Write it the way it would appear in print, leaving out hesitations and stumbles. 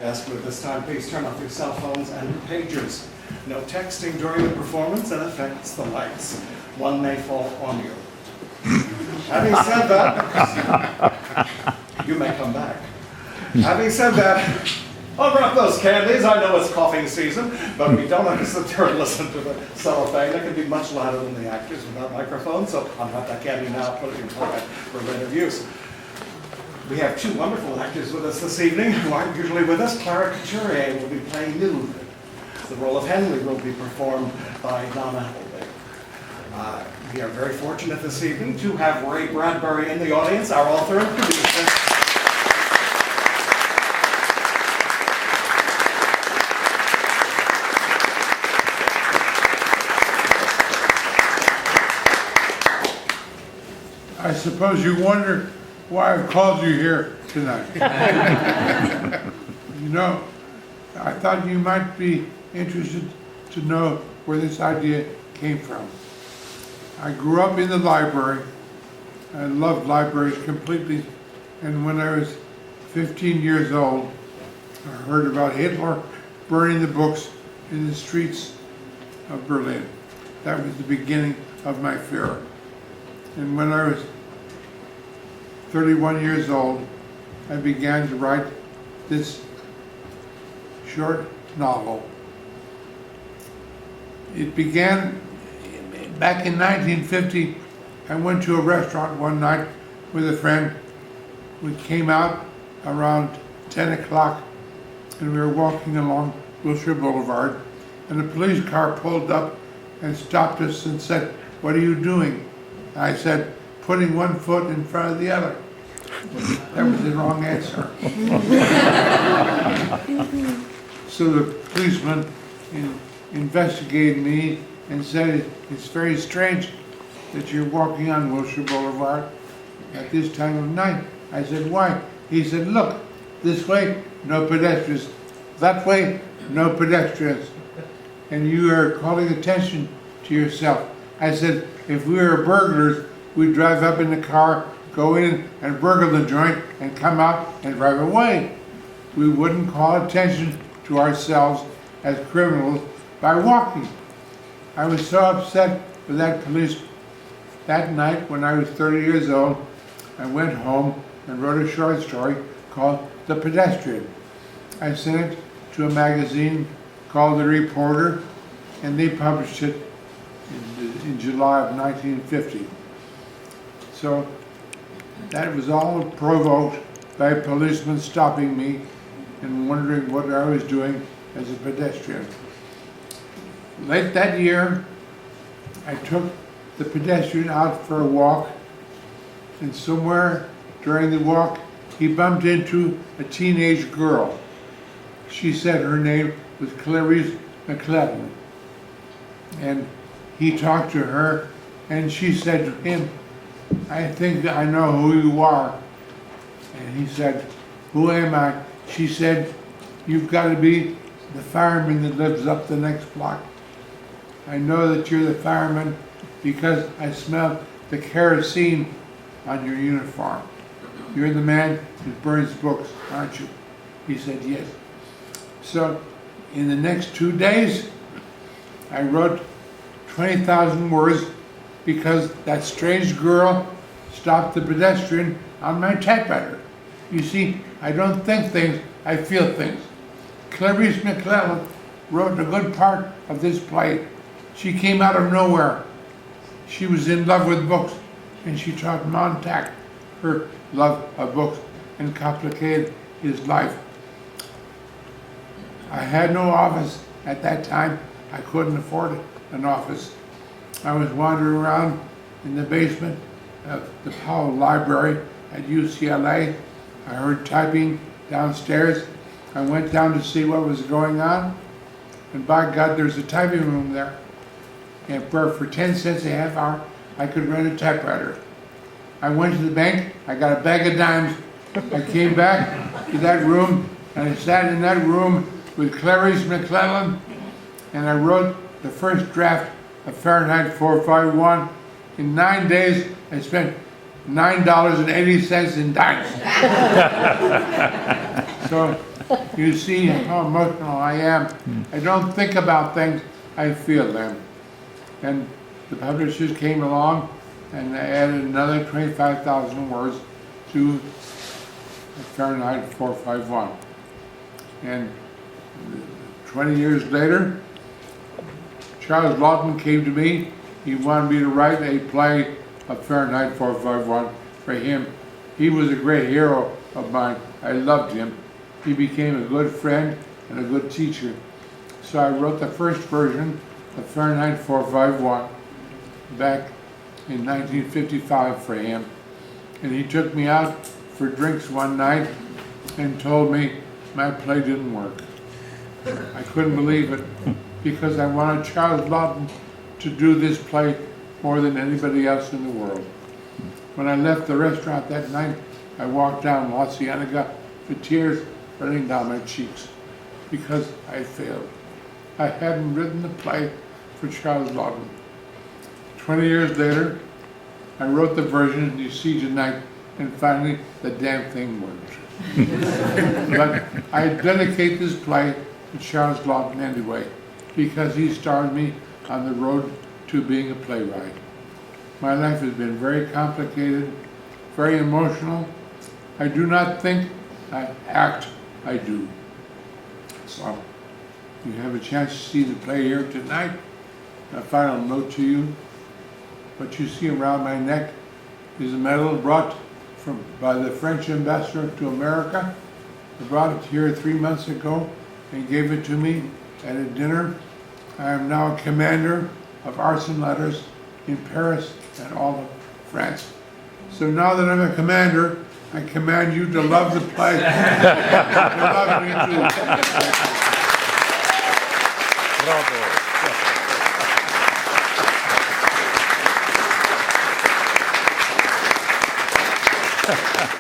Ask you at this time, please turn off your cell phones and your pagers. No texting during the performance and affects the lights. One may fall on you. Having said that, you may come back. Having said that, unwrap those candies. I know it's coughing season, but we don't have to sit there and listen to the cellophane. That can be much louder than the actors without microphones, so unwrap that candy now, put it in your pocket for later use. We have two wonderful actors with us this evening who aren't usually with us. Clara Couturier will be playing Mildred. The role of Henry will be performed by Donna Appleby. We are very fortunate this evening to have Ray Bradbury in the audience, our author and producer. I suppose you wonder why I've called you here tonight. You know, I thought you might be interested to know where this idea came from. I grew up in the library. I loved libraries completely. And when I was 15 years old, I heard about Hitler burning the books in the streets of Berlin. That was the beginning of my fear. And when I was 31 years old, I began to write this short novel. It began back in 1950. I went to a restaurant one night with a friend. We came out around 10 o'clock and we were walking along Wilshire Boulevard, and a police car pulled up and stopped us and said, "What are you doing?" I said, "Putting one foot in front of the other." That was the wrong answer. So the policeman investigated me and said, "It's very strange that you're walking on Wilshire Boulevard at this time of night." I said, "Why?" He said, "Look, this way, no pedestrians. That way, no pedestrians. And you are calling attention to yourself." I said, "If we were burglars, we'd drive up in the car, go in and burgle the joint and come out and drive away. We wouldn't call attention to ourselves as criminals by walking." I was so upset with that police. That night, when I was 30 years old, I went home and wrote a short story called The Pedestrian. I sent it to a magazine called The Reporter, and they published it in July of 1950. So that was all provoked by a policeman stopping me and wondering what I was doing as a pedestrian. Late that year, I took the pedestrian out for a walk, and somewhere during the walk, he bumped into a teenage girl. She said her name was Clarice McClellan, and he talked to her, and she said to him, "I think I know who you are." And he said, "Who am I?" She said, "You've got to be the fireman that lives up the next block. I know that you're the fireman because I smell the kerosene on your uniform. You're the man who burns books, aren't you?" He said, "Yes." So in the next 2 days, I wrote 20,000 words because that strange girl stopped the pedestrian on my typewriter. You see, I don't think things, I feel things. Clarice McClellan wrote a good part of this play. She came out of nowhere. She was in love with books, and she taught Montag her love of books and complicated his life. I had no office at that time. I couldn't afford an office. I was wandering around in the basement of the Powell Library at UCLA. I heard typing downstairs. I went down to see what was going on, and by God, there's a typing room there. And for 10 cents a half hour, I could rent a typewriter. I went to the bank, I got a bag of dimes. I came back to that room, and I sat in that room with Clarice McClellan, and I wrote the first draft of Fahrenheit 451. In 9 days, I spent $9.80 in dimes. So You see how emotional I am. I don't think about things, I feel them. And the publishers came along and they added another 25,000 words to Fahrenheit 451. And 20 years later, Charles Lawton came to me. He wanted me to write a play of Fahrenheit 451 for him. He was a great hero of mine. I loved him. He became a good friend and a good teacher. So I wrote the first version of Fahrenheit 451 back in 1955 for him. And he took me out for drinks one night and told me my play didn't work. I couldn't believe it because I wanted Charles Lawton to do this play more than anybody else in the world. When I left the restaurant that night, I walked down La Cienega with tears running down my cheeks because I failed. I hadn't written the play for Charles Lawton. 20 years later, I wrote the version you see tonight, and finally the damn thing worked. But I dedicate this play to Charles Lawton anyway, because he started me on the road to being a playwright. My life has been very complicated, very emotional. I do not think, I act, I do. So, you have a chance to see the play here tonight. A final note to you. What you see around my neck is a medal brought by the French ambassador to America. They brought it here 3 months ago and gave it to me at a dinner. I am now a commander of arts and letters in Paris and all of France. So now that I'm a commander, I command you to love the play. To love me too. Bravo.